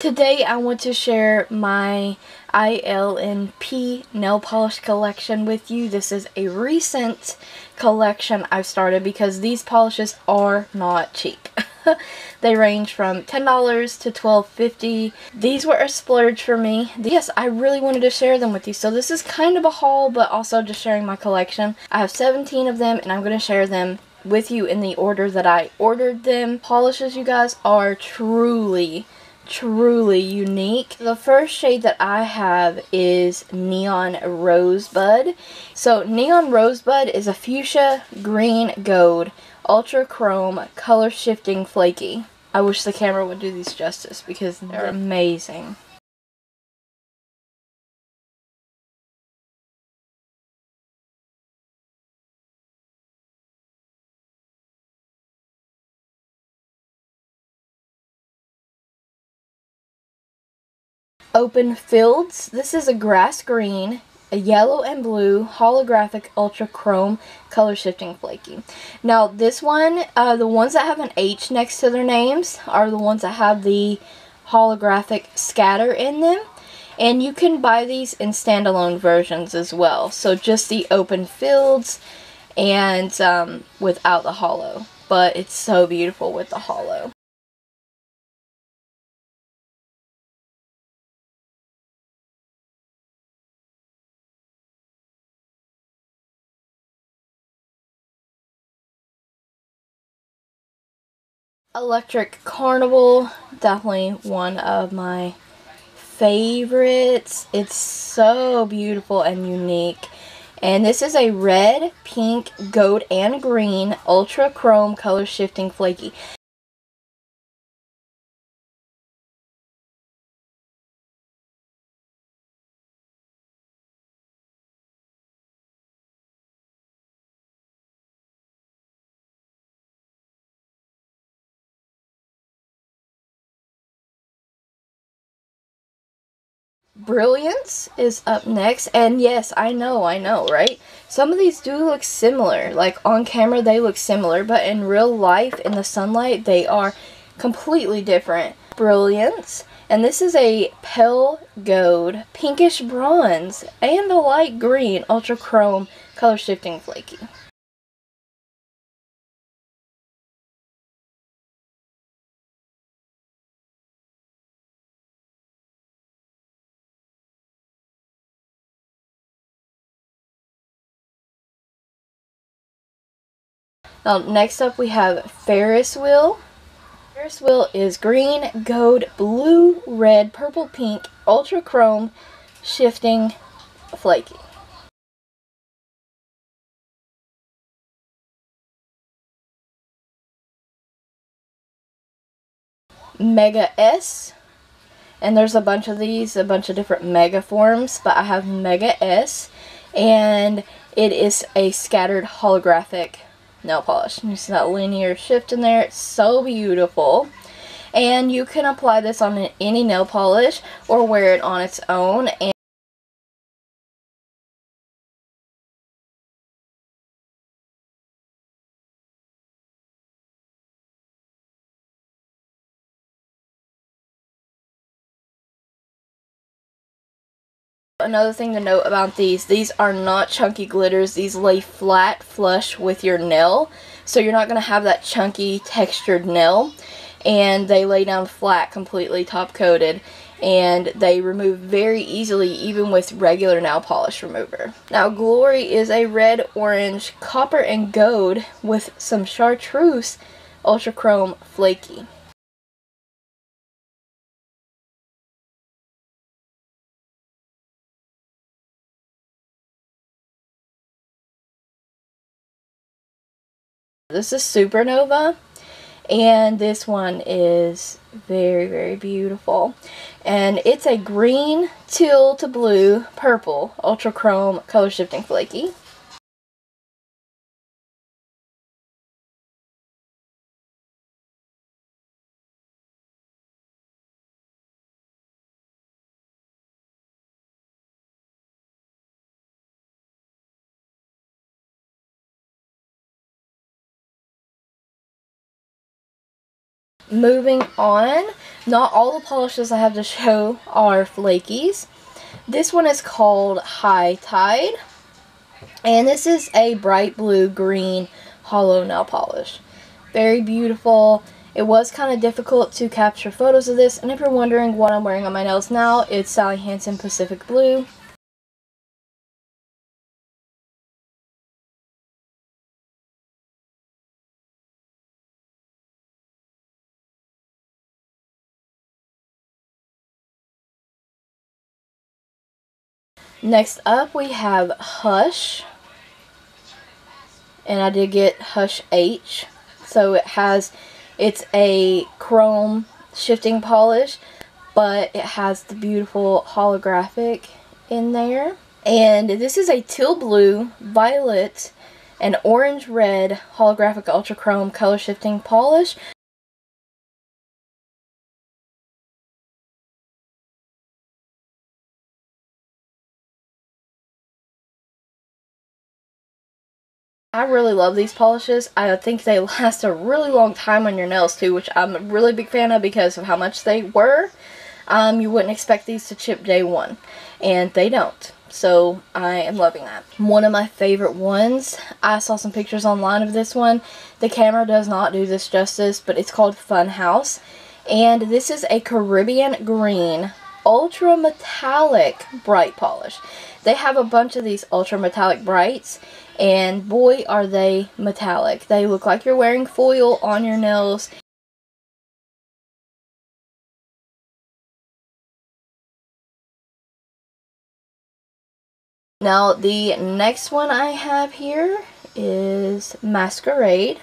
Today I want to share my ILNP nail polish collection with you. This is a recent collection I've started because these polishes are not cheap. They range from $10 to $12.50. These were a splurge for me. Yes, I really wanted to share them with you. So this is kind of a haul, but also just sharing my collection. I have 17 of them and I'm going to share them with you in the order that I ordered them. Polishes, you guys, are truly unique. The first shade that I have is Neon Rosebud. So Neon Rosebud is a fuchsia green gold ultra chrome color shifting flaky. I wish the camera would do these justice because they're amazing. Open Fields. This is a grass green, a yellow and blue holographic ultra chrome color shifting flaky. Now this one, the ones that have an H next to their names are the ones that have the holographic scatter in them. And you can buy these in standalone versions as well. So just the Open Fields and without the hollow. But it's so beautiful with the hollow. Electric Carnival, definitely one of my favorites. It's so beautiful and unique. And this is a red, pink, gold, and green ultra chrome color shifting flaky. Brilliance is up next, and yes, I know, right? Some of these do look similar. Like on camera they look similar, but in real life, in the sunlight, they are completely different. Brilliance, and this is a pale gold, pinkish bronze, and a light green ultra chrome color shifting flaky. Now, next up we have Ferris Wheel. Ferris Wheel is green, gold, blue, red, purple, pink, ultra chrome, shifting, flaky. Mega S, and there's a bunch of these, a bunch of different mega forms, but I have Mega S, and it is a scattered holographic nail polish. You see that linear shift in there? It's so beautiful. And you can apply this on any nail polish or wear it on its own. And another thing to note about these are not chunky glitters. These lay flat flush with your nail, so you're not going to have that chunky textured nail, and they lay down flat, completely top coated, and they remove very easily even with regular nail polish remover. Now Glory is a red, orange, copper, and gold with some chartreuse ultra chrome flaky. This is Supernova, and this one is very beautiful. And it's a green, teal to blue, purple, ultra chrome, color shifting flaky. Moving on, not all the polishes I have to show are flakies. This one is called High Tide, and this is a bright blue green hollow nail polish. Very beautiful. It was kind of difficult to capture photos of this, and if you're wondering what I'm wearing on my nails now, it's Sally Hansen Pacific Blue. Next up we have Hush, and I did get Hush H. So it's a chrome shifting polish, but it has the beautiful holographic in there. And this is a teal blue, violet, and orange red holographic ultra chrome color shifting polish. I really love these polishes. I think they last a really long time on your nails too, which I'm a really big fan of because of how much they were. You wouldn't expect these to chip day one, and they don't. So I am loving that. One of my favorite ones, I saw some pictures online of this one. The camera does not do this justice, but it's called Fun House. And this is a Caribbean green ultra metallic bright polish. They have a bunch of these ultra metallic brights, and boy are they metallic. They look like you're wearing foil on your nails. Now the next one I have here is Masquerade.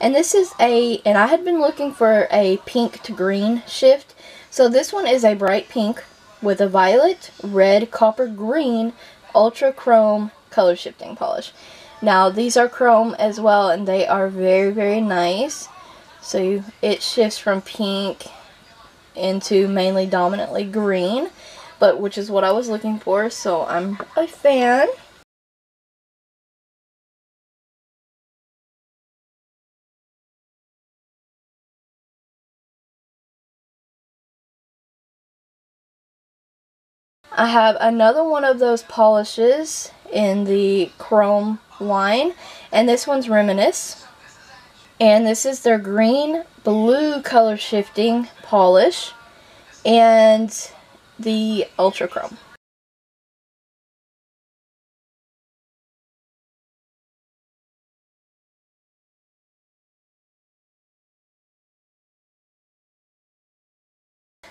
And this is and I had been looking for a pink to green shift. So this one is a bright pink with a violet, red, copper, green, ultra chrome color shifting polish. Now these are chrome as well, and they are very, very nice. So it shifts from pink into mainly dominantly green, but which is what I was looking for, so I'm a fan. I have another one of those polishes in the chrome line, and this one's Reminisce. And this is their green blue color shifting polish and the ultra chrome.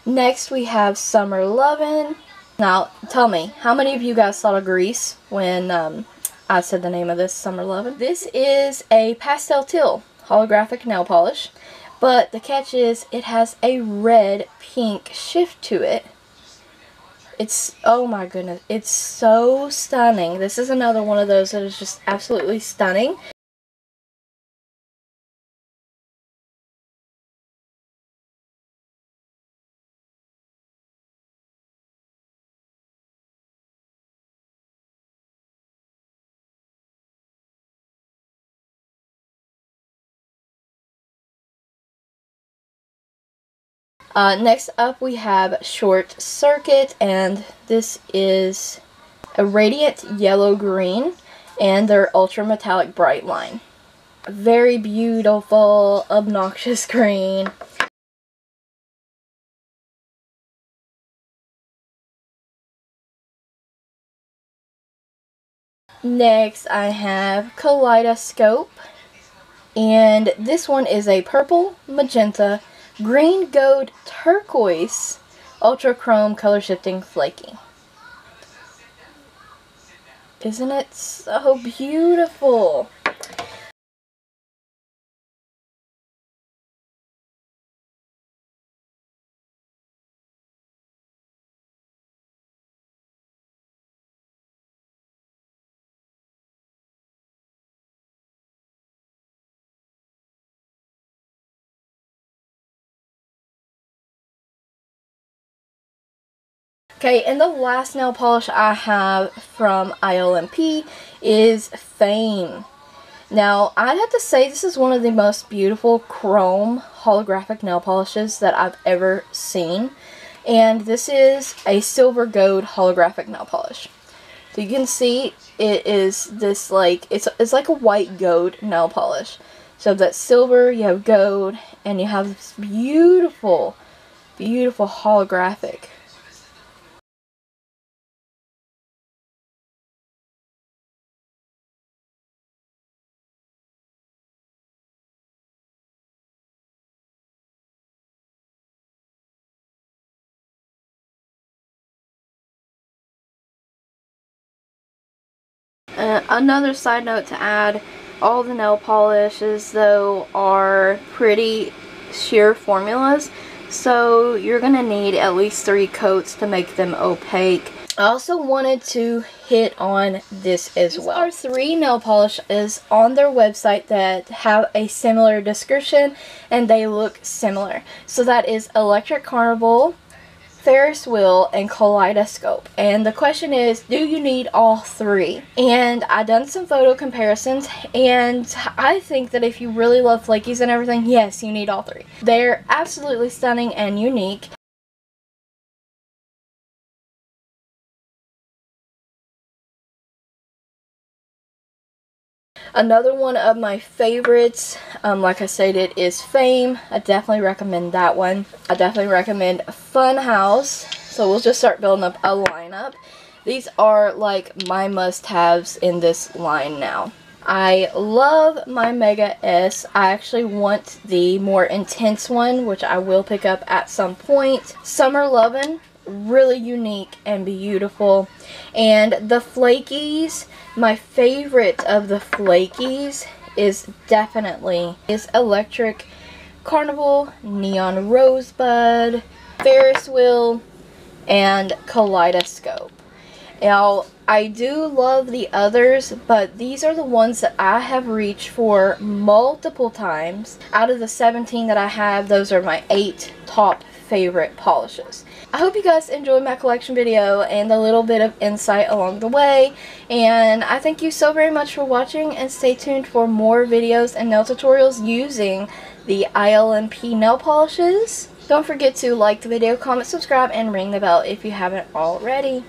Next we have Summer Lovin'. Now tell me, how many of you guys thought of Grease when I said the name of this, Summer Lovin'? This is a pastel teal holographic nail polish, but the catch is it has a red pink shift to it. It's, oh my goodness, it's so stunning. This is another one of those that is just absolutely stunning. Next up we have Short Circuit, and this is a radiant yellow green and their ultra metallic bright line. Very beautiful, obnoxious green. Next I have Kaleidoscope, and this one is a purple, magenta, green, gold, turquoise, ultra chrome color shifting flaky. Isn't it so beautiful? Okay, and the last nail polish I have from ILNP is Fame. Now, I'd have to say this is one of the most beautiful chrome holographic nail polishes that I've ever seen. And this is a silver gold holographic nail polish. So you can see it is this like, it's like a white gold nail polish. So that's silver, you have gold, and you have this beautiful, beautiful holographic. Another side note to add, all the nail polishes though are pretty sheer formulas, so you're going to need at least 3 coats to make them opaque. I also wanted to hit on this as well. These are 3 nail polishes on their website that have a similar description and they look similar. So that is Electric Carnival, Ferris Wheel, and Kaleidoscope. And the question is, do you need all 3? And I done some photo comparisons, and I think that if you really love flakies and everything, yes, you need all 3. They're absolutely stunning and unique. Another one of my favorites, like I said, it is Fame. I definitely recommend that one. I definitely recommend Funhouse. So we'll just start building up a lineup. These are like my must-haves in this line now. I love my Mega S. I actually want the more intense one, which I will pick up at some point. Summer Lovin', really unique and beautiful. And the flakies, my favorite of the flakies is definitely Electric Carnival, Neon Rosebud, Ferris Wheel, and Kaleidoscope. Now, I do love the others, but these are the ones that I have reached for multiple times. Out of the 17 that I have, those are my 8 top favorite polishes. I hope you guys enjoyed my collection video and a little bit of insight along the way, and I thank you so very much for watching, and stay tuned for more videos and nail tutorials using the ILNP nail polishes. Don't forget to like the video, comment, subscribe, and ring the bell if you haven't already.